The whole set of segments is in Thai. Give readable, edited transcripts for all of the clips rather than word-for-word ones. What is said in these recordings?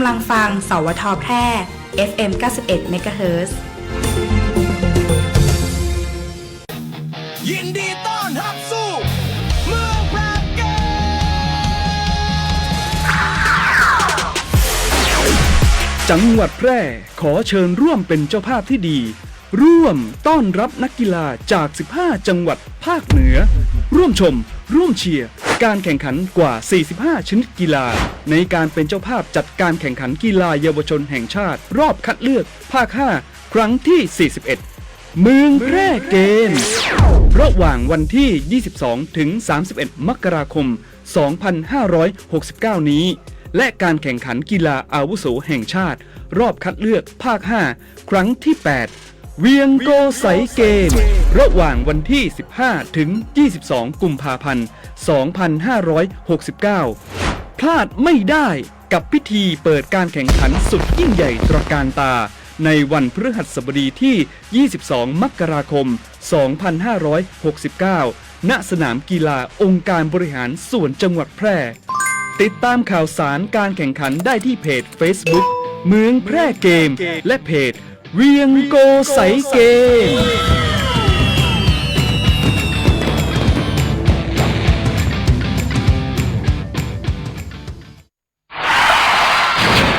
ำลังฟังสวทแพร่ FM 91 MHz ยินดีต้อนรับสู่เมืองแพร่เกมจังหวัดแพร่ขอเชิญร่วมเป็นเจ้าภาพที่ดีร่วมต้อนรับนักกีฬาจาก 15 จังหวัดภาคเหนือร่วมชมร่วมเชียร์การแข่งขันกว่า 45 ชนิดกีฬาในการเป็นเจ้าภาพจัดการแข่งขันกีฬาเยาวชนแห่งชาติรอบคัดเลือกภาค 5 ครั้งที่ 41 เมืองแพร่เกมระหว่างวันที่ 22 ถึง 31 มกราคม 2569 นี้และการแข่งขันกีฬาอาวุโสแห่งชาติรอบคัดเลือกภาค 5 ครั้งที่ 8 เวียงโกไสเกมระหว่างวันที่ 15 ถึง 22 กุมภาพันธ์ 2569 พลาดไม่ได้กับพิธีเปิดการแข่งขันสุดยิ่งใหญ่ตระการตาในวันพฤหัสบดีที่ 22 มกราคม 2569 ณ สนามกีฬาองค์การบริหารส่วนจังหวัดแพร่ติดตามข่าวสารการแข่งขันได้ที่เพจ Facebook เมืองแพร่เกมและเพจเวียงโกไสเกม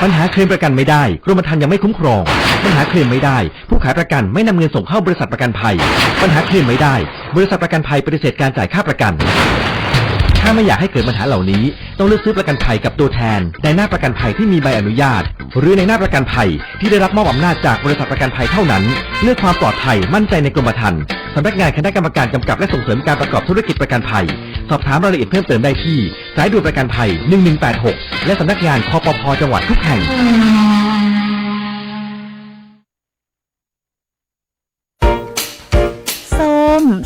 ปัญหาเคลมประกันไม่ได้กรมธรรม์ยังไม่คุ้มครองปัญหาเคลมไม่ได้ผู้ขายประกันไม่นำเงินส่งเข้าบริษัทประกันภัยปัญหาเคลมไม่ได้บริษัทประกันภัยปฏิเสธการจ่ายค่าประกันถ้าไม่อยากให้เกิดปัญหาเหล่านี้ต้องเลือกซื้อประกันภัยกับตัวแทนในหน้าประกันภัยที่มีใบอนุญาตหรือในหน้าประกันภัยที่ได้รับมอบอำนาจจากบริษัทประกันภัยเท่านั้นเลือกความปลอดภัยมั่นใจในกรมธรรม์สำนักงานคณะกรรมการกำกับและส่งเสริมการประกอบธุรกิจประกันภัยสอบถามรายละเอียดเพิ่มเติมได้ที่สายด่วนประกันภัย1186และสำนักงานคปภ.จังหวัดทุกแห่ง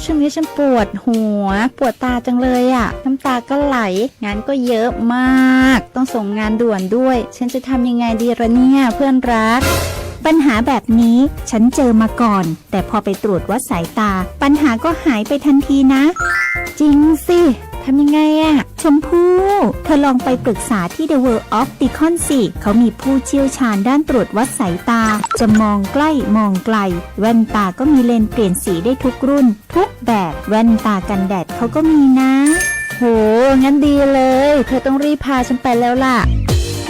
ช่วงนี้ฉันปวดหัวปวดตาจังเลยอ่ะน้ำตาก็ไหลงานก็เยอะมากต้องส่งงานด่วนด้วยฉันจะทำยังไงดีล่ะเนี่ยเพื่อนรักปัญหาแบบนี้ฉันเจอมาก่อนแต่พอไปตรวจวัดสายตาปัญหาก็หายไปทันทีนะจริงสิทำยังไงอะชมพู่เธอลองไปปรึกษาที่ The World of Opticon สิเขามีผู้เชี่ยวชาญด้านตรวจวัดสายตาจะมองใกล้มองไกลแว่นตาก็มีเลนส์เปลี่ยนสีได้ทุกรุ่นทุกแบบแว่นตากันแดดเขาก็มีนะโหงั้นดีเลยเธอต้องรีบพาฉันไปแล้วล่ะ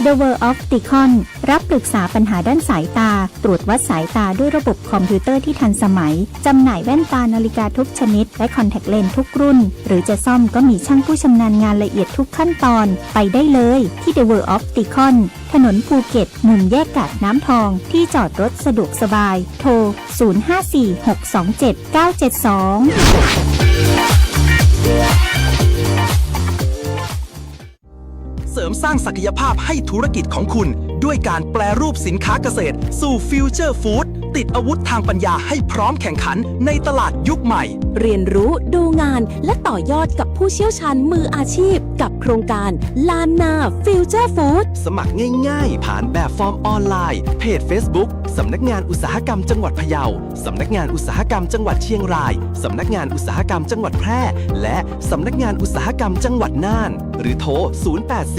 The World of Opticon รับปรึกษาปัญหาด้านสายตาตรวจวัดสายตาด้วยระบบคอมพิวเตอร์ที่ทันสมัยจำหน่ายแว่นตานาฬิกาทุกชนิดและคอนแทคเลนส์ทุกรุ่นหรือจะซ่อมก็มีช่างผู้ชำนาญงานละเอียดทุกขั้นตอนไปได้เลยที่ The World of Opticon ถนนภูเก็ตมุมแยกกาดน้ำทองที่จอดรถสะดวกสบายโทร 0546279722เสริมสร้างศักยภาพให้ธุรกิจของคุณด้วยการแปรรูปสินค้าเกษตรสู่ฟิวเจอร์ฟู้ดติดอาวุธทางปัญญาให้พร้อมแข่งขันในตลาดยุคใหม่เรียนรู้ดูงานและต่อยอดกับผู้เชี่ยวชาญมืออาชีพกับโครงการลานนาฟิวเจอร์ฟู้ดสมัครง่ายๆผ่านแบบฟอร์มออนไลน์เพจ Facebook สำนักงานอุตสาหกรรมจังหวัดพะเยาสำนักงานอุตสาหกรรมจังหวัดเชียงรายสำนักงานอุตสาหกรรมจังหวัดแพร่และสำนักงานอุตสาหกรรมจังหวัดน่านหรือโทร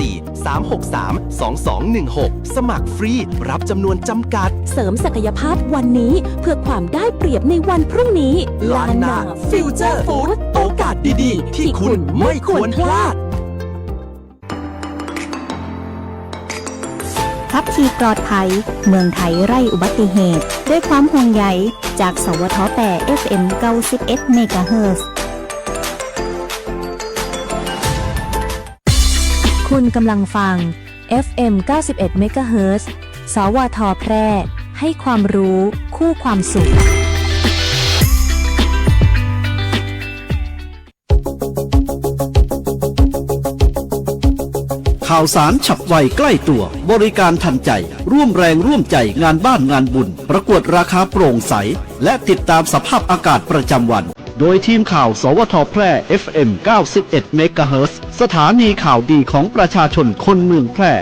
0843632216 สมัครฟรีรับจำนวนจำกัดเสริมศักยภาพวันนี้เพื่อความได้เปรียบในวันพรุ่งนี้ลานนาฟิวเจอร์ฟู้ดโอกาสดีๆที่คุณไม่ควรพลาดขับขี่ปลอดภัยเมืองไทยไร้อุบัติเหตุด้วยความห่วงใยจากสวทแปร FM 91 MHz คุณกำลังฟัง FM 91 MHz สวทแพร่ให้ความรู้คู่ความสุขข่าวสารฉับไวใกล้ตัวบริการทันใจร่วมแรงร่วมใจงานบ้านงานบุญประกวดราคาโปร่งใสและติดตามสภาพอากาศประจำวันโดยทีมข่าวสวทแพร่ FM 91 MHz สถานีข่าวดีของประชาชนคนเมืองแพร่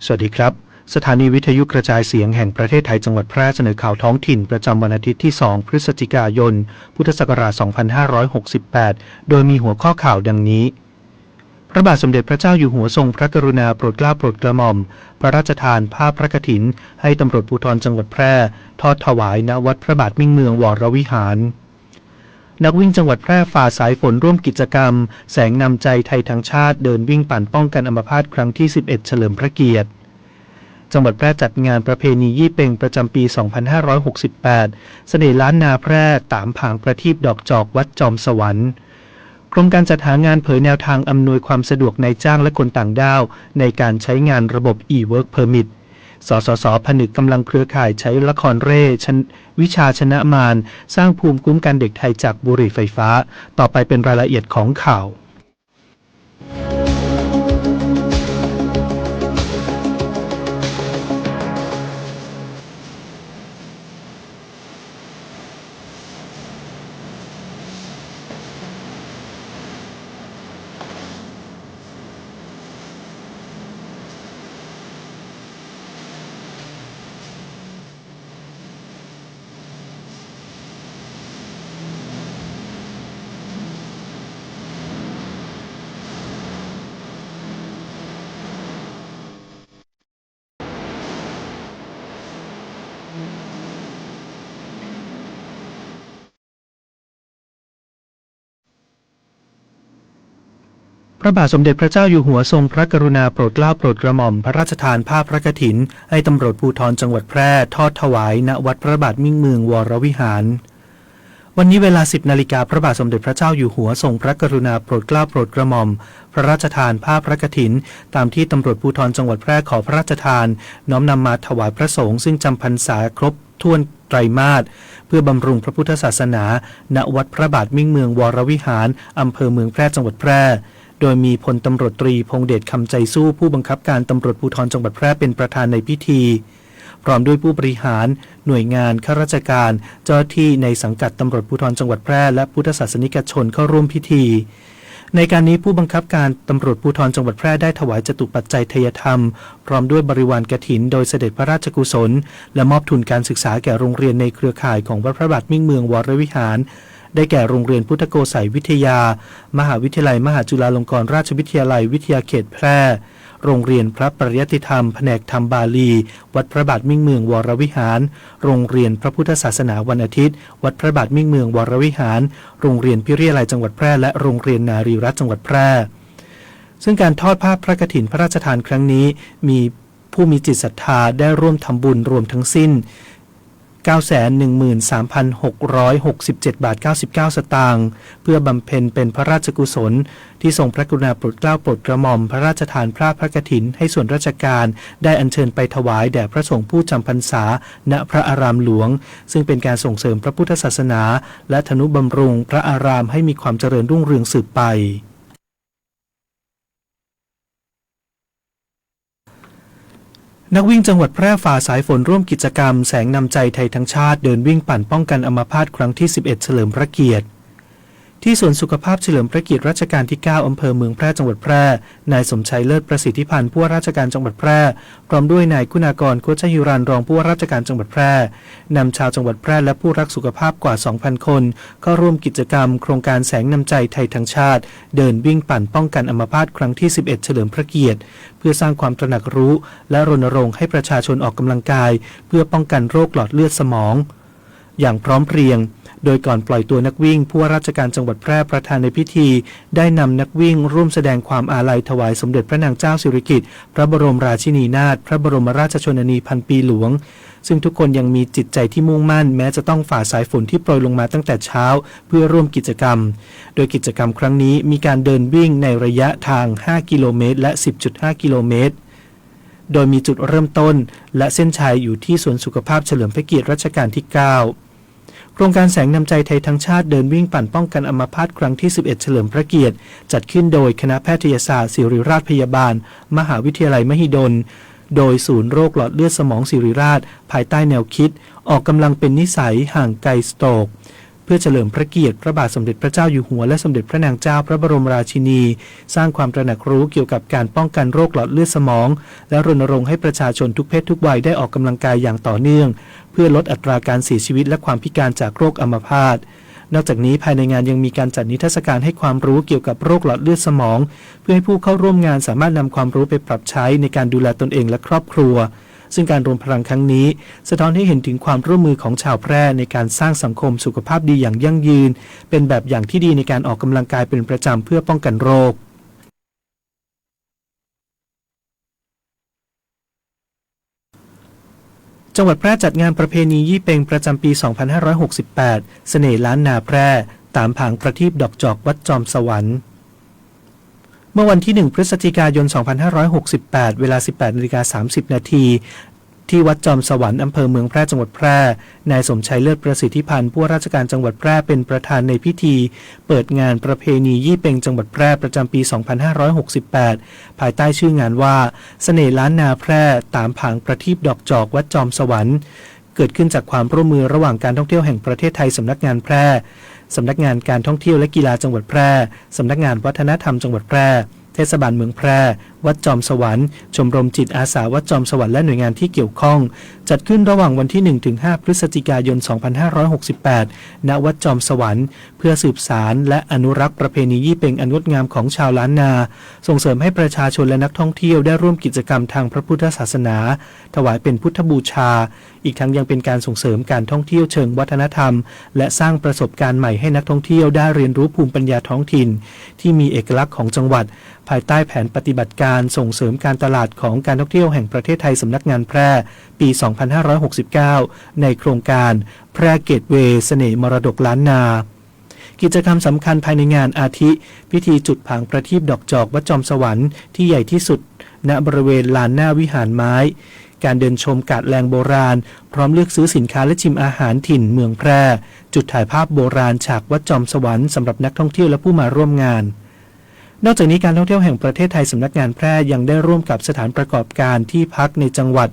สวัสดีครับสถานีวิทยุกระจายเสียงแห่งประเทศไทยจังหวัดแพร่เสนอข่าวท้องถิ่นประจำวันอาทิตย์ที่ 2 พฤศจิกายน พุทธศักราช 2568 โดยมีหัวข้อข่าวดังนี้ พระบาทสมเด็จพระเจ้าอยู่หัวทรงพระกรุณาโปรดเกล้าโปรดกระหม่อมพระราชทานผ้าพระกฐินให้ตำรวจภูธรจังหวัดแพร่ทอดถวายณวัดพระบาทมิ่งเมืองวรวิหารนักวิ่งจังหวัดแพร่ฝ่าสายฝนร่วมกิจกรรมแสงนำใจไทยทั้งชาติเดินวิ่งปั่นป้องกันอัมพาตครั้งที่ 11 เฉลิมพระเกียรติจังหวัดแพร่จัดงานประเพณียี่เป่งประจำปี 2568 เสน่ห์ล้านนาแพร่ตามผางประทีปดอกจอกวัดจอมสวรรค์กรมการจัดหางานเผยแนวทางอำนวยความสะดวกในจ้างและคนต่างด้าวในการใช้งานระบบ e-work permit สสส.ผนึกกำลังเครือข่ายใช้ละครเร่วิชาชนะมารสร้างภูมิคุ้มกันเด็กไทยจากบุหรี่ไฟฟ้าต่อไปเป็นรายละเอียดของข่าวพระบาทสมเด็จพระเจ้าอยู่หัวทรงพระกรุณาโปรดเกล้าโปรดกระหม่อมพระราชทานผ้าพระกฐินให้ตำรวจภูธรจังหวัดแพร่ทอดถวายณวัดพระบาทมิ่งเมืองวรวิหารวันนี้เวลา 10 นาฬิกาพระบาทสมเด็จพระเจ้าอยู่หัวทรงพระกรุณาโปรดเกล้าโปรดกระหม่อมพระราชทานผ้าพระกฐินตามที่ตำรวจภูธรจังหวัดแพร่ขอพระราชทานน้อมนำมาถวายพระสงฆ์ซึ่งจำพรรษาครบถ้วนไตรมาสเพื่อบำรุงพระพุทธศาสนาณวัดพระบาทมิ่งเมืองวรวิหารอำเภอเมืองแพร่จังหวัดแพร่โดยมีพลตำรวจตรีพงษ์เดชคำใจสู้ผู้บังคับการตำรวจภูธรจังหวัดแพร่เป็นประธานในพิธีพร้อมด้วยผู้บริหารหน่วยงานข้าราชการเจ้าหน้าที่ในสังกัดตำรวจภูธรจังหวัดแพร่และพุทธศาสนิกชนเข้าร่วมพิธีในการนี้ผู้บังคับการตำรวจภูธรจังหวัดแพร่ได้ถวายจตุปัจจัยทายธรรมพร้อมด้วยบริวารกฐินโดยเสด็จพระราชกุศลและมอบทุนการศึกษาแก่โรงเรียนในเครือข่ายของวัดพระบาทมิ่งเมืองวรวิหารได้แก่โรงเรียนพุทธโกษัยวิทยามหาวิทยาลัยมหาจุฬาลงกรณราชวิทยาลัยวิทยาเขตแพร่โรงเรียนพระปริยัติธรรมแผนกธรรมบาลีวัดพระบาทมิ่งเมืองวรวิหารโรงเรียนพระพุทธศาสนาวันอาทิตย์วัดพระบาทมิ่งเมืองวรวิหารโรงเรียนพิริยาลัยจังหวัดแพร่และโรงเรียนนารีรัตน์จังหวัดแพร่ซึ่งการทอดผ้าพระกฐินพระราชทานครั้งนี้มีผู้มีจิตศรัทธาได้ร่วมทำบุญรวมทั้งสิ้น 913,667 บาท 99 สตางค์เพื่อบำเพ็ญเป็นพระราชกุศลที่ทรงพระกรุณาโปรดเกล้าโปรดกระหม่อมพระราชทานผ้าพระกฐินให้ส่วนราชการได้อัญเชิญไปถวายแด่พระสงฆ์ผู้จำพรรษาณพระอารามหลวงซึ่งเป็นการส่งเสริมพระพุทธศาสนาและทนุบำรุงพระอารามให้มีความเจริญรุ่งเรืองสืบไปนักวิ่งจังหวัดแพร่ฝ่าสายฝนร่วมกิจกรรมแสงนำใจไทยทั้งชาติเดินวิ่งปั่นป้องกันอัมพาตครั้งที่ 11 เฉลิมพระเกียรติที่สวนสุขภาพเฉลิมพระเกียรติรัชกาลที่ 9 อำเภอเมืองแพร่จังหวัดแพร่นายสมชัยเลิศประสิทธิพันธ์ผู้ว่าราชการจังหวัดแพร่พร้อมด้วยนายคุณากรโคชยุรันรองผู้ว่าราชการจังหวัดแพร่นำชาวจังหวัดแพร่และผู้รักสุขภาพกว่า 2,000 คนเข้าร่วมกิจกรรมโครงการแสงนำใจไทยทั้งชาติเดินวิ่งปั่นป้องกันอัมพาตครั้งที่ 11 เฉลิมพระเกียรติเพื่อสร้างความตระหนักรู้และรณรงค์ให้ประชาชนออกกำลังกายเพื่อป้องกันโรคหลอดเลือดสมองอย่างพร้อมเพรียงโดยก่อนปล่อยตัวนักวิ่งผู้ว่าราชการจังหวัดแพร่ประธานในพิธีได้นำนักวิ่งร่วมแสดงความอาลัยถวายสมเด็จพระนางเจ้าสิริกิติ์พระบรมราชินีนาถพระบรมราชชนนีพันปีหลวงซึ่งทุกคนยังมีจิตใจที่มุ่งมั่นแม้จะต้องฝ่าสายฝนที่โปรยลงมาตั้งแต่เช้าเพื่อร่วมกิจกรรมโดยกิจกรรมครั้งนี้มีการเดินวิ่งในระยะทาง 5 กิโลเมตรและ 10.5 กิโลเมตรโดยมีจุดเริ่มต้นและเส้นชัยอยู่ที่สวนสุขภาพเฉลิมพระเกียรติรัชกาลที่ 9โครงการแสงนำใจไทยทั้งชาติเดินวิ่งปั่นป้องกันอัมพาตครั้งที่ 11 เฉลิมพระเกียรติจัดขึ้นโดยคณะแพทยศาสตร์ศิริราชพยาบาลมหาวิทยาลัยมหิดลโดยศูนย์โรคหลอดเลือดสมองศิริราชภายใต้แนวคิดออกกำลังเป็นนิสัยห่างไกลสโตรกเ พื่อเฉลิมพระเกียรติพระบาทสมเด็จพระเจ้าอยู่หัวและสมเด็จพระนางเจ้าพระบรมราชินี สร้างความตระหนักรู้เกี่ยวกับการป้องกันโรคหลอดเลือดสมองและรณรงค์ให้ประชาชนทุกเพศทุกวัยได้ออกกำลังกายอย่างต่อเนื่องเพื่อลดอัตราการเสียชีวิตและความพิการจากโรคอัมพาตนอกจากนี้ภายในงานยังมีการจัดนิทรรศการให้ความรู้เกี่ยวกับโรคหลอดเลือดสมองเพื่อให้ผู้เข้าร่วมงานสามารถนำความรู้ไปปรับใช้ในการดูแลตนเองและครอบครัวซึ่งการรวมพลังครั้งนี้สะท้อนให้เห็นถึงความร่วมมือของชาวแพร่ในการสร้างสังคมสุขภาพดีอย่างยั่งยืนเป็นแบบอย่างที่ดีในการออกกำลังกายเป็นประจำเพื่อป้องกันโรคจังหวัดแพร่จัดงานประเพณียี่เป็งประจำปี 2568 เสน่ห์ล้านนาแพร่ตามผางประทีปดอกจอกวัดจอมสวรรค์เมื่อวันที่ 1 พฤศจิกายน 2568 เวลา 18:30 นาทีที่วัดจอมสวรรค์อำเภอเมืองแพร่จังหวัดแพร่นายสมชัยเลิศประสิทธิพันธ์ผู้ว่าราชการจังหวัดแพร่เป็นประธานในพิธีเปิดงานประเพณียี่เป็งจังหวัดแพร่ประจำปี 2568 ภายใต้ชื่องานว่าเสน่ห์ล้านนาแพร่ตามผางประทีปดอกจอกวัดจอมสวรรค์เกิดขึ้นจากความร่วมมือระหว่างการท่องเที่ยวแห่งประเทศไทยสำนักงานแพร่สำนักงานการท่องเที่ยวและกีฬาจังหวัดแพร่สำนักงานวัฒนธรรมจังหวัดแพร่เทศบาลเมืองแพร่วัดจอมสวรรค์ชมรมจิตอาสาวัดจอมสวรรค์และหน่วยงานที่เกี่ยวข้องจัดขึ้นระหว่างวันที่ 1-5 พฤศจิกายน 2568 ณ วัดจอมสวรรค์เพื่อสืบสารและอนุรักษ์ประเพณียี่เป็งอันงดงามของชาวล้านนาส่งเสริมให้ประชาชนและนักท่องเที่ยวได้ร่วมกิจกรรมทางพระพุทธศาสนาถวายเป็นพุทธบูชาอีกทั้งยังเป็นการส่งเสริมการท่องเที่ยวเชิงวัฒนธรรมและสร้างประสบการณ์ใหม่ให้นักท่องเที่ยวได้เรียนรู้ภูมิปัญญาท้องถิ่นที่มีเอกลักษณ์ของจังหวัดภายใต้แผนปฏิบัติการส่งเสริมการตลาดของการท่องเที่ยวแห่งประเทศไทยสำนักงานแพร่ปี 2569 ในโครงการแพร่เกตเวย์เสน่ห์มรดกล้านนากิจกรรมสำคัญภายในงานอาทิพิธีจุดผางประทีปดอกจอกวัดจอมสวรรค์ที่ใหญ่ที่สุดณบริเวณลานหน้าวิหารไม้การเดินชมกาดแรงโบราณพร้อมเลือกซื้อสินค้าและชิมอาหารถิ่นเมืองแพร่จุดถ่ายภาพโบราณฉากวัดจอมสวรรค์สำหรับนักท่องเที่ยวและผู้มาร่วมงานนอกจากนี้การท่องเที่ยวแห่งประเทศไทยสำนักงานแพร่ยังได้ร่วมกับสถานประกอบการที่พักในจังหวัด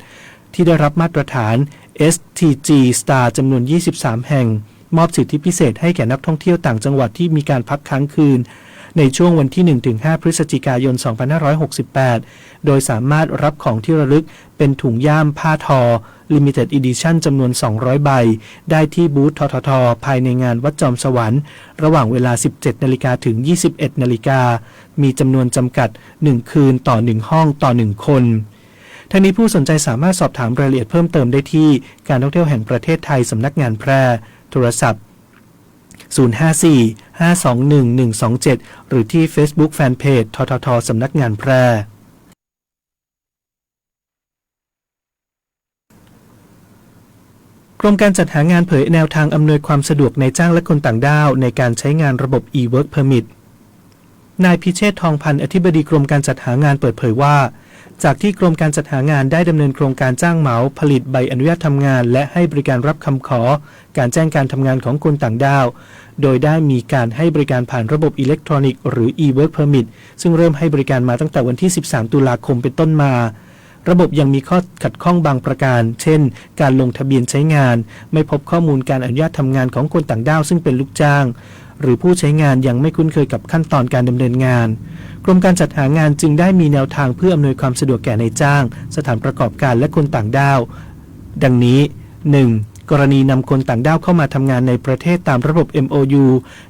ที่ได้รับมาตรฐาน STG Star จำนวน 23 แห่งมอบสิทธิพิเศษให้แก่นักท่องเที่ยวต่างจังหวัดที่มีการพักค้างคืนในช่วงวันที่ 1-5 พฤศจิกายน 2568 โดยสามารถรับของที่ระลึกเป็นถุงย่ามผ้าทอ Limited Edition จำนวน 200 ใบได้ที่บูธททท.ภายในงานวัดจอมสวรรค์ระหว่างเวลา 17 นาฬิกาถึง 21 นาฬิกามีจำนวนจำกัด 1 คืนต่อ 1 ห้องต่อ 1 คนทั้งนี้ผู้สนใจสามารถสอบถามรายละเอียดเพิ่มเติมได้ที่การท่องเที่ยวแห่งประเทศไทยสำนักงานแพร่โทรศัพท์ 054-521-127 หรือที่ Facebook Fanpage ททท.สำนักงานแพร่กรมการจัดหางานเผยแนวทางอำนวยความสะดวกในจ้างและคนต่างด้าวในการใช้งานระบบ e-work permit นายพิเชษฐ์ทองพันธ์อธิบดีกรมการจัดหางานเปิดเผยว่าจากที่กรมการจัดหางานได้ดำเนินโครงการจ้างเหมาผลิตใบอนุญาตทำงานและให้บริการรับคำขอการแจ้งการทำงานของคนต่างด้าวโดยได้มีการให้บริการผ่านระบบอิเล็กทรอนิกส์หรือ e-work permit ซึ่งเริ่มให้บริการมาตั้งแต่วันที่ 13 ตุลาคมเป็นต้นมาระบบยังมีข้อขัดข้องบางประการเช่นการลงทะเบียนใช้งานไม่พบข้อมูลการอนุญาตทำงานของคนต่างด้าวซึ่งเป็นลูกจ้างหรือผู้ใช้งานยังไม่คุ้นเคยกับขั้นตอนการดำเนินงานกรมการจัดหางานจึงได้มีแนวทางเพื่ออำนวยความสะดวกแก่นายจ้างสถานประกอบการและคนต่างด้าวดังนี้ 1. กรณีนำคนต่างด้าวเข้ามาทำงานในประเทศตามระบบ MOU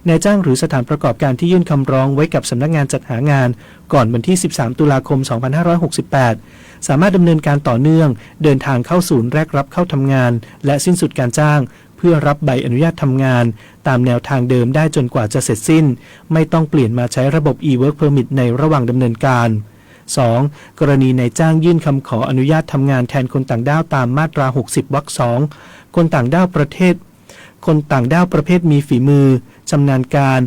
นายจ้างหรือสถานประกอบการที่ยื่นคำร้องไว้กับสำนักงานจัดหางานก่อนวันที่ 13 ตุลาคม 2568 สามารถดำเนินการต่อเนื่องเดินทางเข้าศูนย์แรกรับเข้าทำงานและสิ้นสุดการจ้างเพื่อรับใบอนุญาตทำงานตามแนวทางเดิมได้จนกว่าจะเสร็จสิ้นไม่ต้องเปลี่ยนมาใช้ระบบ e-work permit ในระหว่างดำเนินการ 2. กรณีนายจ้างยื่นคำขออนุญาตทำงานแทนคนต่างด้าวตามมาตรา 60 วรรค 2 คนต่างด้าวประเภทมีฝีมือชำนาญการ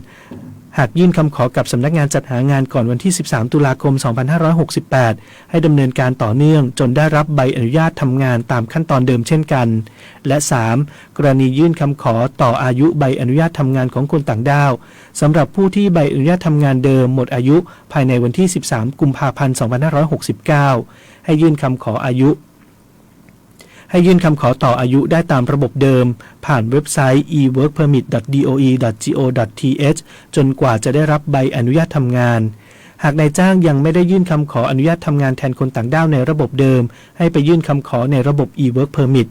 หากยื่นคำขอกับสำนักงานจัดหางานก่อนวันที่ 13 ตุลาคม 2568 ให้ดำเนินการต่อเนื่องจนได้รับใบอนุญาตทำงานตามขั้นตอนเดิมเช่นกันและ 3. กรณียื่นคำขอต่ออายุใบอนุญาตทำงานของคนต่างด้าวสำหรับผู้ที่ใบอนุญาตทำงานเดิมหมดอายุภายในวันที่ 13 กุมภาพันธ์ 2569 ให้ยื่นคำขออายุ ให้ยื่นคำขอต่ออายุได้ตามระบบเดิมผ่านเว็บไซต์ e-workpermit.doe.go.th จนกว่าจะได้รับใบอนุญาตทำงานหากนายจ้างยังไม่ได้ยื่นคำขออนุญาตทำงานแทนคนต่างด้าวในระบบเดิมให้ไปยื่นคำขอในระบบ e-workpermit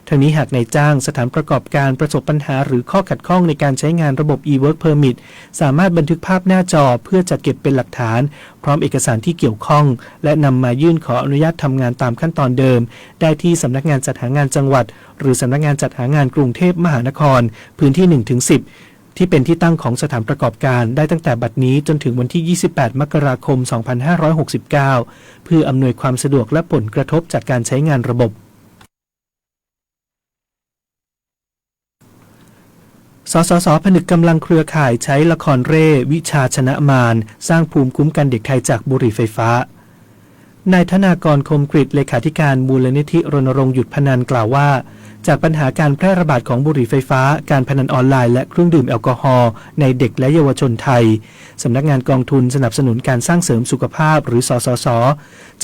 ทั้งนี้หากนายจ้างสถานประกอบการประสบปัญหาหรือข้อขัดข้องในการใช้งานระบบ e-workpermit สามารถบันทึกภาพหน้าจอเพื่อจัดเก็บเป็นหลักฐานพร้อมเอกสารที่เกี่ยวข้องและนำมายื่นขออนุญาตทำงานตามขั้นตอนเดิมได้ที่สำนักงานจัดหางานจังหวัดหรือสำนักงานจัดหางานกรุงเทพมหานครพื้นที่ 1-10 ที่เป็นที่ตั้งของสถานประกอบการได้ตั้งแต่บัดนี้จนถึงวันที่ 28 มกราคม 2569 เพื่ออำนวยความสะดวกและผลกระทบจากการใช้งานระบบสสส.ผนึกกำลังเครือข่ายใช้ละครเร่วิชาชนะมารสร้างภูมิคุ้มกันเด็กไทยจากบุหรี่ไฟฟ้านายธนากรคมกฤษเลขาธิการมูลนิธิรณรงค์หยุดพนันกล่าวว่าจากปัญหาการแพร่ระบาดของบุหรี่ไฟฟ้าการพนันออนไลน์และเครื่องดื่มแอลกอฮอล์ในเด็กและเยาวชนไทยสำนักงานกองทุนสนับสนุนการสร้างเสริมสุขภาพหรือสสส.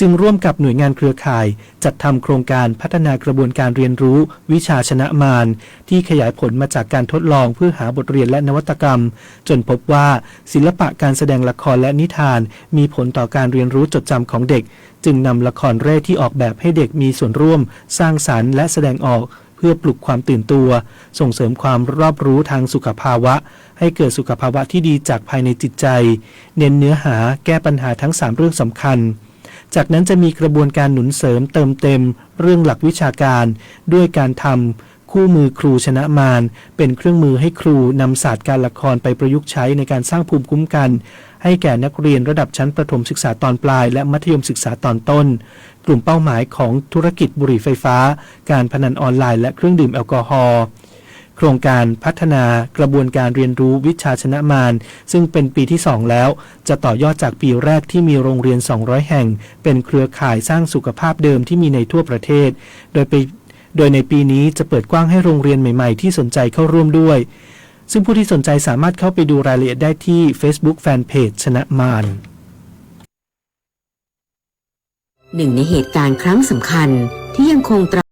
จึงร่วมกับหน่วยงานเครือข่ายจัดทำโครงการพัฒนากระบวนการเรียนรู้วิชาชนะมารที่ขยายผลมาจากการทดลองเพื่อหาบทเรียนและนวัตกรรมจนพบว่าศิลปะการแสดงละครและนิทานมีผลต่อการเรียนรู้จดจำของเด็กจึงนำละครเร่ที่ออกแบบให้เด็กมีส่วนร่วมสร้างสรรค์และแสดงออกเพื่อปลุกความตื่นตัวส่งเสริมความรอบรู้ทางสุขภาวะให้เกิดสุขภาวะที่ดีจากภายในจิตใจเน้นเนื้อหาแก้ปัญหาทั้ง3เรื่องสำคัญจากนั้นจะมีกระบวนการหนุนเสริมเติมเต็มเรื่องหลักวิชาการด้วยการทำคู่มือครูชนะมารเป็นเครื่องมือให้ครูนำศาสตร์การละครไปประยุกต์ใช้ในการสร้างภูมิคุ้มกันให้แก่นักเรียนระดับชั้นประถมศึกษาตอนปลายและมัธยมศึกษาตอนต้นกลุ่มเป้าหมายของธุรกิจบุหรี่ไฟฟ้าการพนันออนไลน์และเครื่องดื่มแอลกอฮอล์โครงการพัฒนากระบวนการเรียนรู้วิชาชนะมารซึ่งเป็นปีที่2แล้วจะต่อยอดจากปีแรกที่มีโรงเรียน200แห่งเป็นเครือข่ายสร้างสุขภาพเดิมที่มีในทั่วประเทศโดยในปีนี้จะเปิดกว้างให้โรงเรียนใหม่ๆที่สนใจเข้าร่วมด้วยซึ่งผู้ที่สนใจสามารถเข้าไปดูรายละเอียดได้ที่ Facebook Fanpage ชนะมารหนึ่งในเหตุการณ์ครั้งสำคัญที่ยังคงตรา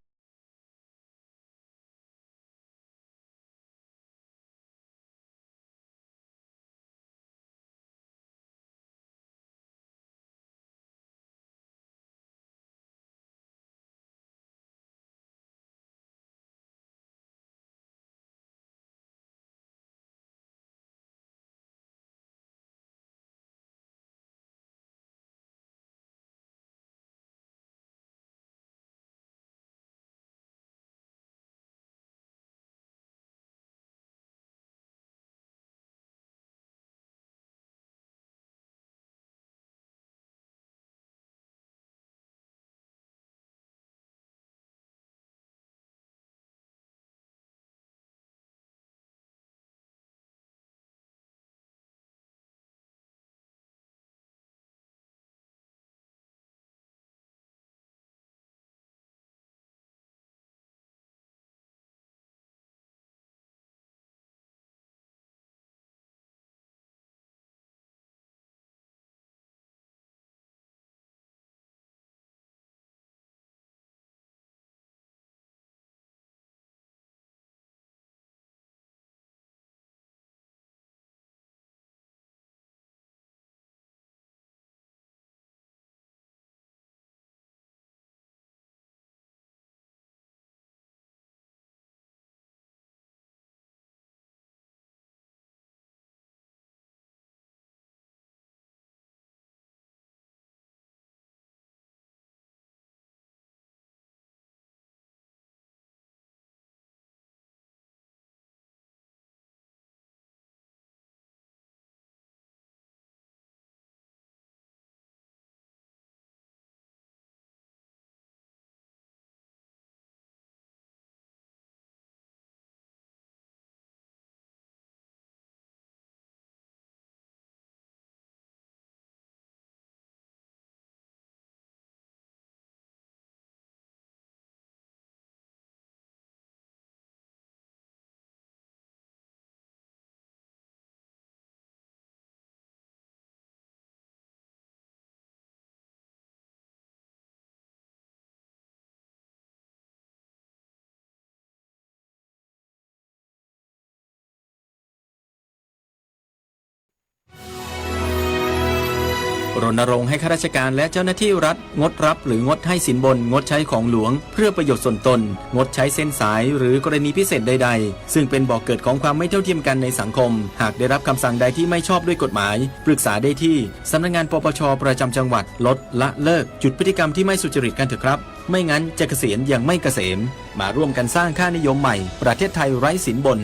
รณรงค์ให้ข้าราชการและเจ้าหน้าที่รัฐงดรับหรืองดให้สินบนงดใช้ของหลวงเพื่อประโยชน์ส่วนตนงดใช้เส้นสายหรือกรณีพิเศษใดๆซึ่งเป็นบ่อกเกิดของความไม่เท่าเทียมกันในสังคมหากได้รับคำสั่งใดที่ไม่ชอบด้วยกฎหมายปรึกษาได้ที่สำนักงานปปชประจำจังหวัดลดละเลิกจุดพฤติกรรมที่ไม่สุจริตกันเถอะครับไม่งั้นจะเกษียณอย่างไม่เกษมมาร่วมกันสร้างค่านิยมใหม่ประเทศไทยไร้สินบน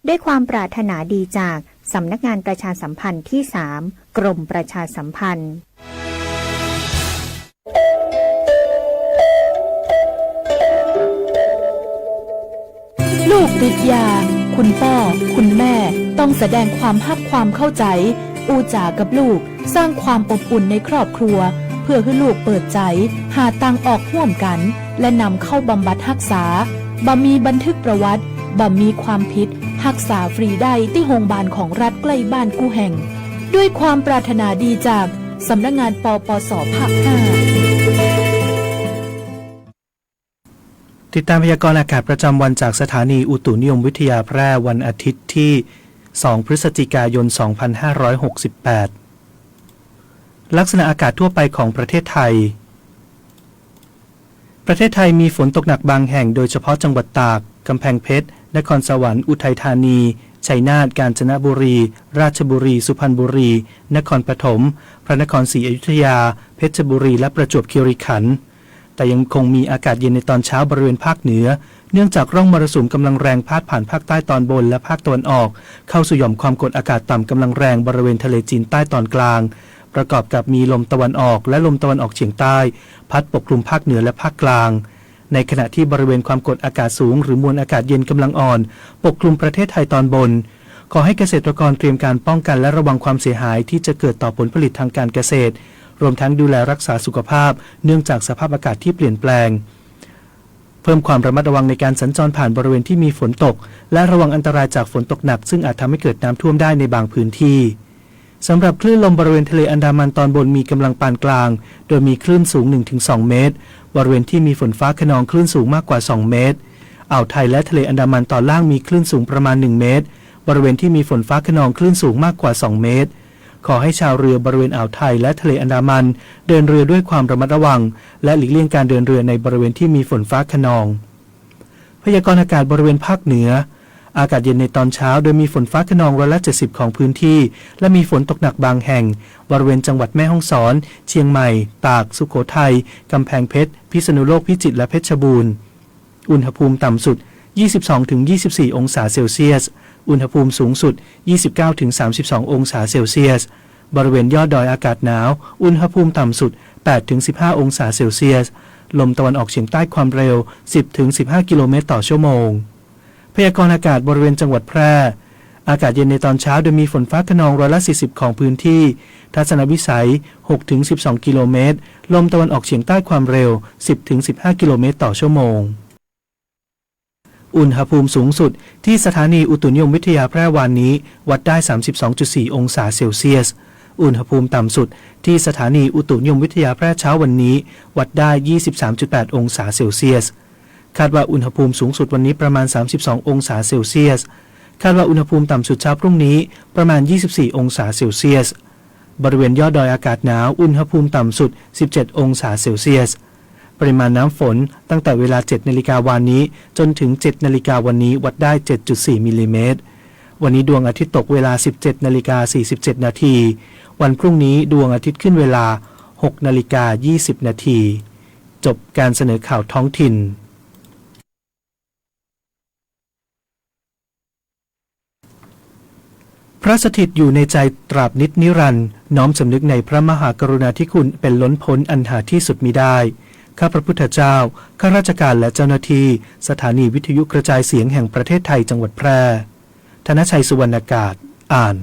ด้วยความปรารถนาดีจากสำนักงานประชาสัมพันธ์ที่ 3 กรมประชาสัมพันธ์ลูกติดยาคุณพ่อคุณแม่ต้องแสดงความฮักความเข้าใจอูจากับลูกสร้างความอบอุ่นในครอบครัวเพื่อให้ลูกเปิดใจหาตังออกร่วมกันและนำเข้าบำบัดรักษาบ่มีบันทึกประวัติบ่มีความผิดรักษาฟรีได้ที่โรงพยาบาลของรัฐใกล้บ้านกู้แห่งด้วยความปรารถนาดีจากสำนักงานปปส.ภาค 5ติดตามพยากรณ์อากาศประจำวันจากสถานีอุตุนิยมวิทยาแพร่วันอาทิตย์ที่ 2 พฤศจิกายน 2568 ลักษณะอากาศทั่วไปของประเทศไทยมีฝนตกหนักบางแห่งโดยเฉพาะจังหวัดตากกำแพงเพชรนครสวรรค์อุทัยธานีชัยนาทกาญจนบุรีราชบุรีสุพรรณบุรีนครปฐมพระนครศรีอยุธยาเพชรบุรีและประจวบคีรีขันธ์แต่ยังคงมีอากาศเย็นในตอนเช้าบริเวณภาคเหนือเนื่องจากร่องมรสุมกำลังแรงพาดผ่านภาคใต้ตอนบนและภาคตะวันออกเข้าสู่หย่อมความกดอากาศต่ำกำลังแรงบริเวณทะเลจีนใต้ตอนกลางประกอบกับมีลมตะวันออกและลมตะวันออกเฉียงใต้พัดปกคลุมภาคเหนือและภาคกลางในขณะที่บริเวณความกดอากาศสูงหรือมวลอากาศเย็นกำลังอ่อนปกคลุมประเทศไทยตอนบนขอให้เกษตรกรเตรียมการป้องกันและระวังความเสียหายที่จะเกิดต่อผลผลิตทางการเกษตรรวมทั้งดูแลรักษาสุขภาพเนื่องจากสภาพอากาศที่เปลี่ยนแปลงเพิ่มความระมัดระวังในการสัญจรผ่านบริเวณที่มีฝนตกและระวังอันตรายจากฝนตกหนักซึ่งอาจทำให้เกิดน้ำท่วมได้ในบางพื้นที่สำหรับคลื่นลมบริเวณทะเลอันดามันตอนบนมีกำลังปานกลางโดยมีคลื่นสูง 1-2 เมตรบริเวณที่มีฝนฟ้าคะนองคลื่นสูงมากกว่า2 เมตรอ่าวไทยและทะเลอันดามันตอนล่างมีคลื่นสูงประมาณ1 เมตรบริเวณที่มีฝนฟ้าคะนองคลื่นสูงมากกว่า2 เมตรขอให้ชาวเรือบริเวณอ่าวไทยและทะเลอันดามันเดินเรือด้วยความระมัดระวังและหลีกเลี่ยงการเดินเรือในบริเวณที่มีฝนฟ้าคะนองพยากรณ์อากาศบริเวณภาคเหนืออากาศเย็นในตอนเช้าโดยมีฝนฟ้าคะนอง70%ของพื้นที่และมีฝนตกหนักบางแห่งบริเวณจังหวัดแม่ฮ่องสอนเชียงใหม่ตากสุโขทัยกำแพงเพชรพิษณุโลกพิจิตรและเพชรบูรณ์อุณหภูมิต่ำสุด 22-24 องศาเซลเซียสอุณหภูมิสูงสุด 29-32 องศาเซลเซียสบริเวณยอดดอยอากาศหนาวอุณหภูมิต่ำสุด 8-15 องศาเซลเซียสลมตะวันออกเฉียงใต้ความเร็ว 10-15 กิโลเมตรต่อชั่วโมงพยากรณ์อากาศบริเวณจังหวัดแพร่อากาศเย็นในตอนเช้าโดยมีฝนฟ้าคะนอง40%ของพื้นที่ทัศนวิสัย 6-12 กิโลเมตรลมตะวันออกเฉียงใต้ความเร็ว 10-15 กิโลเมตรต่อชั่วโมงอุณหภูมิสูงสุดที่สถานีอุตุนิยมวิทยาแพร่วันนี้วัดได้ 32.4 องศาเซลเซียสอุณหภูมิต่ำสุดที่สถานีอุตุนิยมวิทยาแพร่เช้าวันนี้วัดได้ 23.8 องศาเซลเซียสคาดว่าอุณหภูมิสูงสุดวันนี้ประมาณ32องศาเซลเซียสคาดว่าอุณหภูมิต่ำสุดเช้าพรุ่งนี้ประมาณ24องศาเซลเซียสบริเวณยอดดอยอากาศหนาวอุณหภูมิต่ำสุด17องศาเซลเซียสปริมาณน้ำฝนตั้งแต่เวลา 7 นาฬิกาวันนี้จนถึง 7 นาฬิกาวันนี้วัดได้ 7.4 มิลลิเมตรวันนี้ดวงอาทิตย์ตกเวลา 17 นาฬิกา 47 นาทีวันพรุ่งนี้ดวงอาทิตย์ขึ้นเวลา 6 นาฬิกา 20 นาทีจบการเสนอข่าวท้องถิ่นพระสถิตอยู่ในใจตราบนิจนิรันดร์น้อมสำนึกในพระมหากรุณาธิคุณเป็นล้นพ้นอันหาที่สุดมิได้ข้าพระพุทธเจ้าข้าราชการและเจ้าหน้าที่สถานีวิทยุกระจายเสียงแห่งประเทศไทยจังหวัดแพร่ธนชัยสุวรรณากาศอ่าน